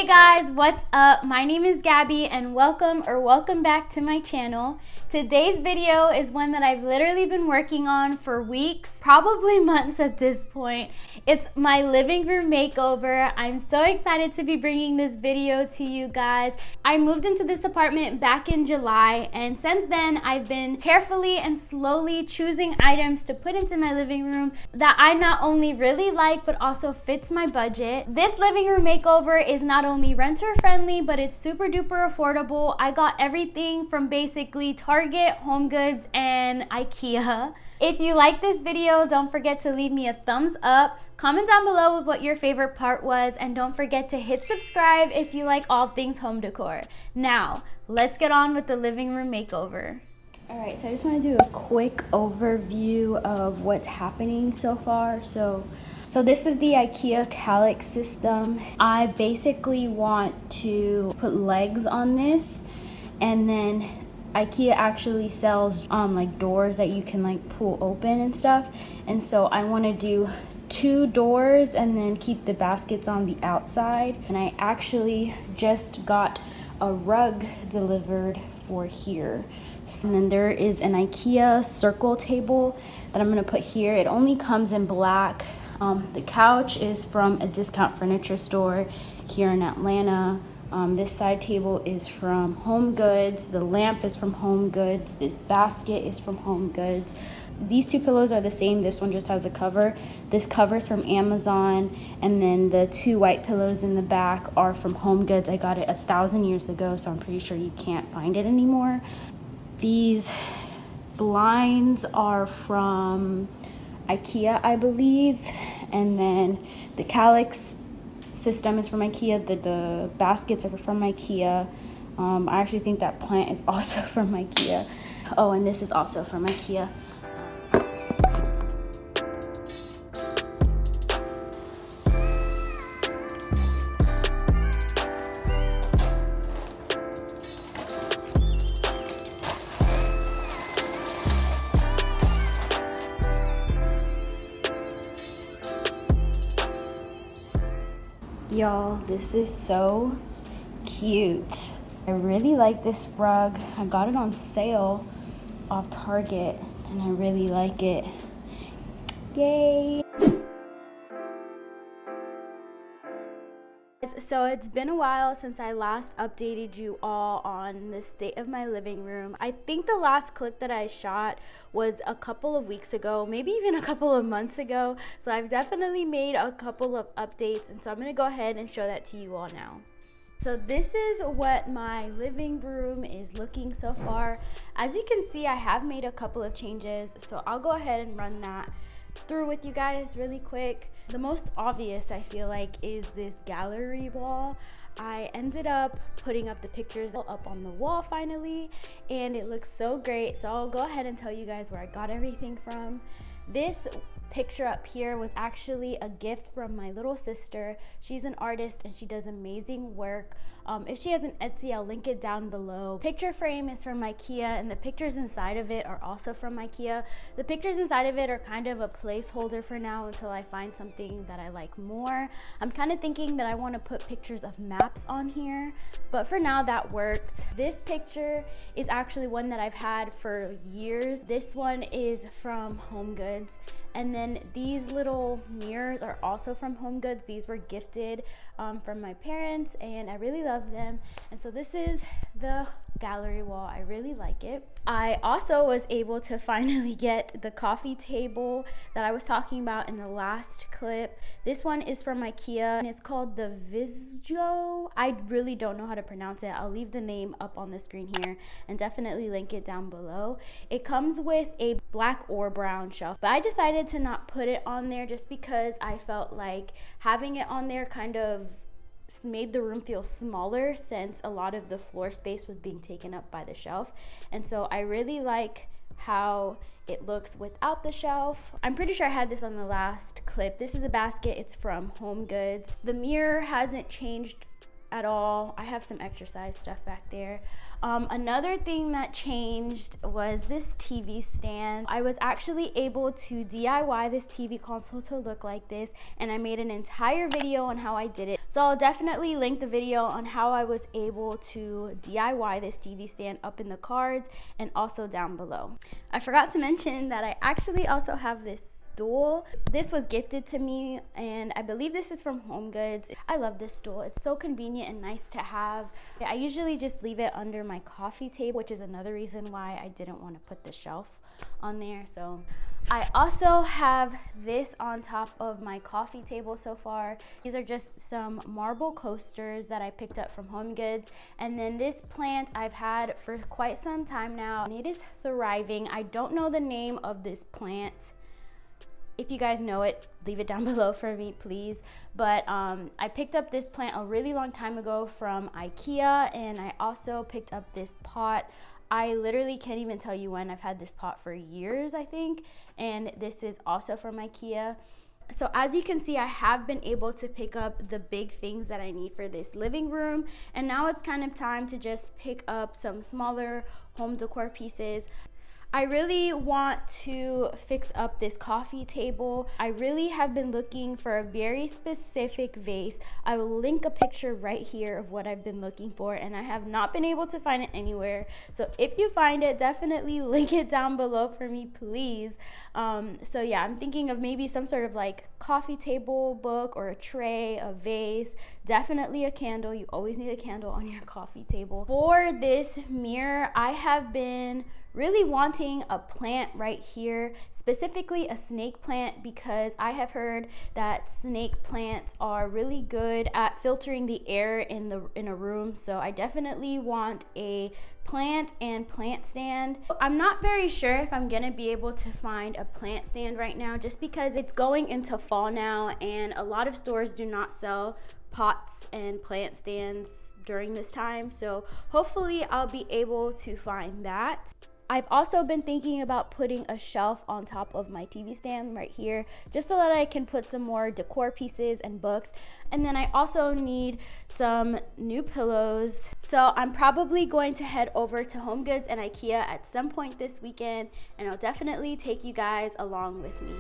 Hey guys, what's up? My name is Gabby and welcome back to my channel. Today's video is one that I've literally been working on for weeks, probably months at this point. It's my living room makeover. I'm so excited to be bringing this video to you guys. I moved into this apartment back in July, and since then I've been carefully and slowly choosing items to put into my living room that I not only really like but also fits my budget. This living room makeover is not only renter friendly, but it's super duper affordable. I got everything from basically Target, Homegoods, and IKEA. If you like this video, don't forget to leave me a thumbs up. Comment down below with what your favorite part was, and don't forget to hit subscribe if you like all things home decor. Now, let's get on with the living room makeover. Alright, so I just want to do a quick overview of what's happening so far. So this is the IKEA Calyx system. I basically want to put legs on this, and then IKEA actually sells like doors that you can like pull open and stuff. And so I want to do 2 doors and then keep the baskets on the outside. And I actually just got a rug delivered for here. And then there is an IKEA circle table that I'm gonna put here. It only comes in black. The couch is from a discount furniture store here in Atlanta. This side table is from Homegoods. The lamp is from Homegoods. This basket is from Homegoods. These 2 pillows are the same. This one just has a cover. This cover's from Amazon. And then the 2 white pillows in the back are from Homegoods. I got it 1,000 years ago, so I'm pretty sure you can't find it anymore. These blinds are from IKEA, I believe. And then the Calyx system is from IKEA. The baskets are from IKEA. I actually think that plant is also from IKEA. Oh, and this is also from IKEA. Y'all, this is so cute. I really like this rug. I got it on sale off Target and I really like it. Yay! So it's been a while since I last updated you all on the state of my living room. I think the last clip that I shot was a couple of weeks ago, maybe even a couple of months ago. So I've definitely made a couple of updates, and so I'm gonna go ahead and show that to you all now. So this is what my living room is looking so far. As you can see, I have made a couple of changes, so I'll go ahead and run that through with you guys really quick. The most obvious, I feel like, is this gallery wall. I ended up putting up the pictures up on the wall finally, and it looks so great. So I'll go ahead and tell you guys where I got everything from. This picture up here was actually a gift from my little sister. She's an artist and she does amazing work. If she has an Etsy, I'll link it down below. Picture frame is from IKEA, and the pictures inside of it are also from IKEA. The pictures inside of it are kind of a placeholder for now until I find something that I like more. I'm kind of thinking that I want to put pictures of maps on here, but for now that works. This picture is actually one that I've had for years. This one is from Homegoods. And then these little mirrors are also from Homegoods. These were gifted from my parents, and I really love them. And so this is the gallery wall. I really like it. I also was able to finally get the coffee table that I was talking about in the last clip. This one is from IKEA, and it's called the Vizjo. I really don't know how to pronounce it. I'll leave the name up on the screen here and definitely link it down below. It comes with a black or brown shelf, but I decided to not put it on there just because I felt like having it on there kind of made the room feel smaller, since a lot of the floor space was being taken up by the shelf. And so I really like how it looks without the shelf. I'm pretty sure I had this on the last clip. This is a basket. It's from Homegoods. The mirror hasn't changed at all. I have some exercise stuff back there. Another thing that changed was this TV stand. I was actually able to DIY this TV console to look like this, and I made an entire video on how I did it. So I'll definitely link the video on how I was able to DIY this TV stand up in the cards and also down below. I forgot to mention that I actually also have this stool. This was gifted to me and I believe this is from HomeGoods. I love this stool. It's so convenient and nice to have. I usually just leave it under my coffee table, which is another reason why I didn't want to put the shelf on there. So I also have this on top of my coffee table so far. These are just some marble coasters that I picked up from HomeGoods. And then this plant I've had for quite some time now and it is thriving. I don't know the name of this plant. If you guys know it, leave it down below for me, please. But I picked up this plant a really long time ago from IKEA, and I also picked up this pot. I literally can't even tell you when. I've had this pot for years, I think, and this is also from IKEA. So as you can see, I have been able to pick up the big things that I need for this living room, and now it's kind of time to just pick up some smaller home decor pieces. I really want to fix up this coffee table. I really have been looking for a very specific vase. I will link a picture right here of what I've been looking for, and I have not been able to find it anywhere. So if you find it, definitely link it down below for me, please. So yeah, I'm thinking of maybe some sort of like coffee table book or a tray, a vase, definitely a candle. You always need a candle on your coffee table. For this mirror, I have been really wanting a plant right here, specifically a snake plant, because I have heard that snake plants are really good at filtering the air in a room. So I definitely want a plant and plant stand. I'm not very sure if I'm gonna be able to find a plant stand right now, just because it's going into fall now and a lot of stores do not sell pots and plant stands during this time. So hopefully I'll be able to find that. I've also been thinking about putting a shelf on top of my TV stand right here, just so that I can put some more decor pieces and books. And then I also need some new pillows. So I'm probably going to head over to HomeGoods and IKEA at some point this weekend, and I'll definitely take you guys along with me.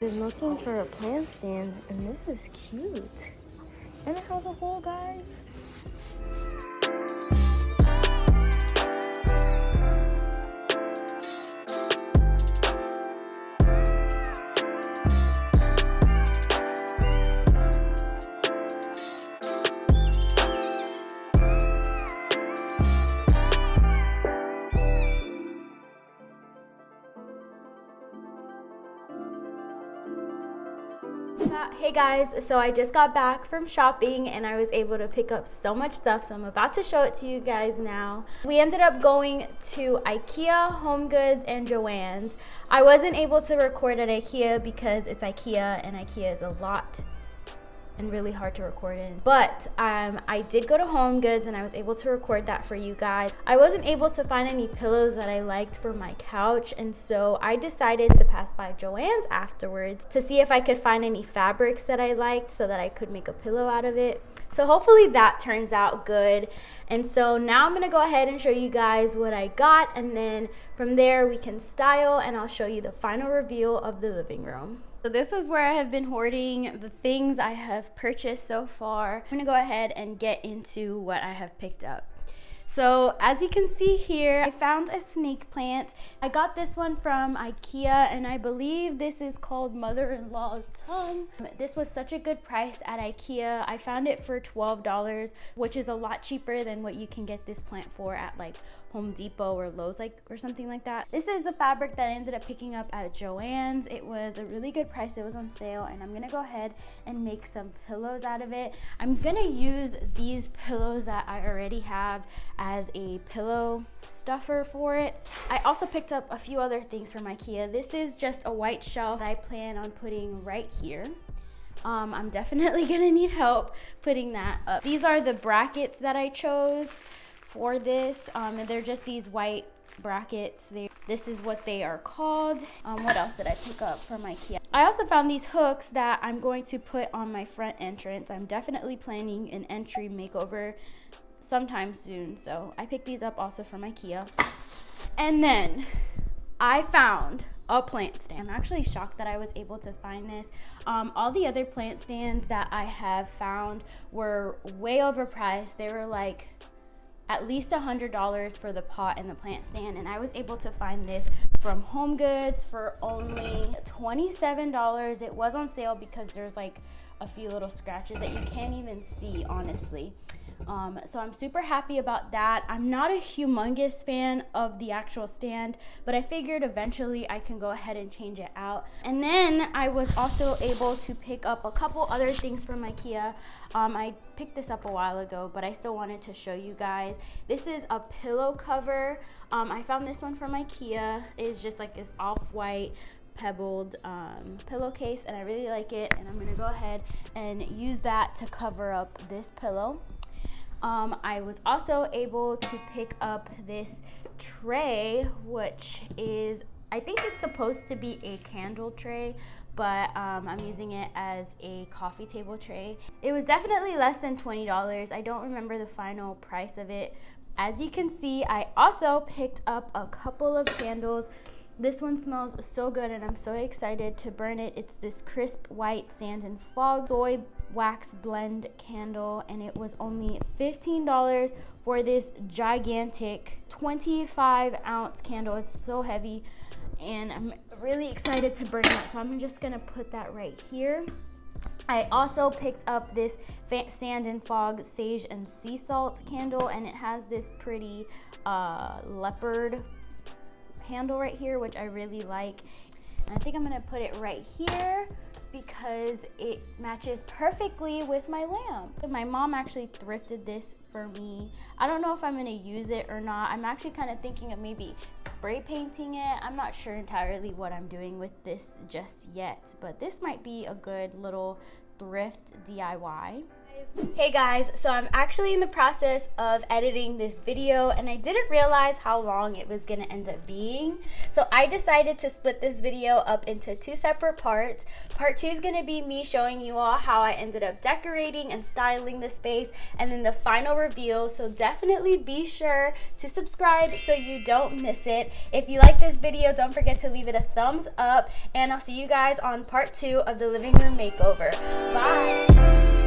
Been looking for a plant stand, and this is cute, and it has a hole, guys. Hey guys, so I just got back from shopping and I was able to pick up so much stuff, so I'm about to show it to you guys now. We ended up going to IKEA, HomeGoods, and Joann's. I wasn't able to record at IKEA because it's IKEA and IKEA is a lot and really hard to record in. But I did go to HomeGoods and I was able to record that for you guys. I wasn't able to find any pillows that I liked for my couch, and so I decided to pass by Joann's afterwards to see if I could find any fabrics that I liked so that I could make a pillow out of it. So hopefully that turns out good. And so now I'm gonna go ahead and show you guys what I got, and then from there we can style and I'll show you the final reveal of the living room. So this is where I have been hoarding the things I have purchased so far. I'm gonna go ahead and get into what I have picked up. So as you can see here, I found a snake plant. I got this one from IKEA, and I believe this is called Mother-in-Law's Tongue. This was such a good price at IKEA. I found it for $12, which is a lot cheaper than what you can get this plant for at like Home Depot or Lowe's or something like that. This is the fabric that I ended up picking up at Joann's. It was a really good price. It was on sale, and I'm gonna go ahead and make some pillows out of it. I'm gonna use these pillows that I already have as a pillow stuffer for it. I also picked up a few other things from IKEA. This is just a white shelf that I plan on putting right here. I'm definitely gonna need help putting that up. These are the brackets that I chose for this. They're just these white brackets. This is what they are called. What else did I pick up from IKEA? I also found these hooks that I'm going to put on my front entrance. I'm definitely planning an entry makeover sometime soon, so I picked these up also from IKEA. And then I found a plant stand. I'm actually shocked that I was able to find this. All the other plant stands that I have found were way overpriced. They were like at least $100 for the pot and the plant stand, and I was able to find this from HomeGoods for only $27. It was on sale because there's like a few little scratches that you can't even see, honestly. So I'm super happy about that. I'm not a humongous fan of the actual stand, but I figured eventually I can go ahead and change it out. And then I was also able to pick up a couple other things from IKEA. I picked this up a while ago, but I still wanted to show you guys. This is a pillow cover. I found this one from IKEA. It's just like this off-white pebbled pillowcase, and I really like it, and I'm gonna go ahead and use that to cover up this pillow. I was also able to pick up this tray, which is, I think it's supposed to be a candle tray, but I'm using it as a coffee table tray. It was definitely less than $20. I don't remember the final price of it. As you can see, I also picked up a couple of candles. This one smells so good, and I'm so excited to burn it. It's this crisp white sand and fog soy wax blend candle, and it was only $15 for this gigantic 25-ounce candle. It's so heavy, and I'm really excited to burn that, so I'm just gonna put that right here. I also picked up this sand and fog sage and sea salt candle, and it has this pretty leopard handle right here, which I really like. And I think I'm gonna put it right here because it matches perfectly with my lamp. My mom actually thrifted this for me. I don't know if I'm gonna use it or not. I'm actually kind of thinking of maybe spray painting it. I'm not sure entirely what I'm doing with this just yet, but this might be a good little thrift DIY. Hey guys, so I'm actually in the process of editing this video, and I didn't realize how long it was gonna end up being. So I decided to split this video up into two separate parts. Part 2 is gonna be me showing you all how I ended up decorating and styling the space, and then the final reveal. So definitely be sure to subscribe so you don't miss it. If you like this video, don't forget to leave it a thumbs up, and I'll see you guys on part 2 of the living room makeover. Bye.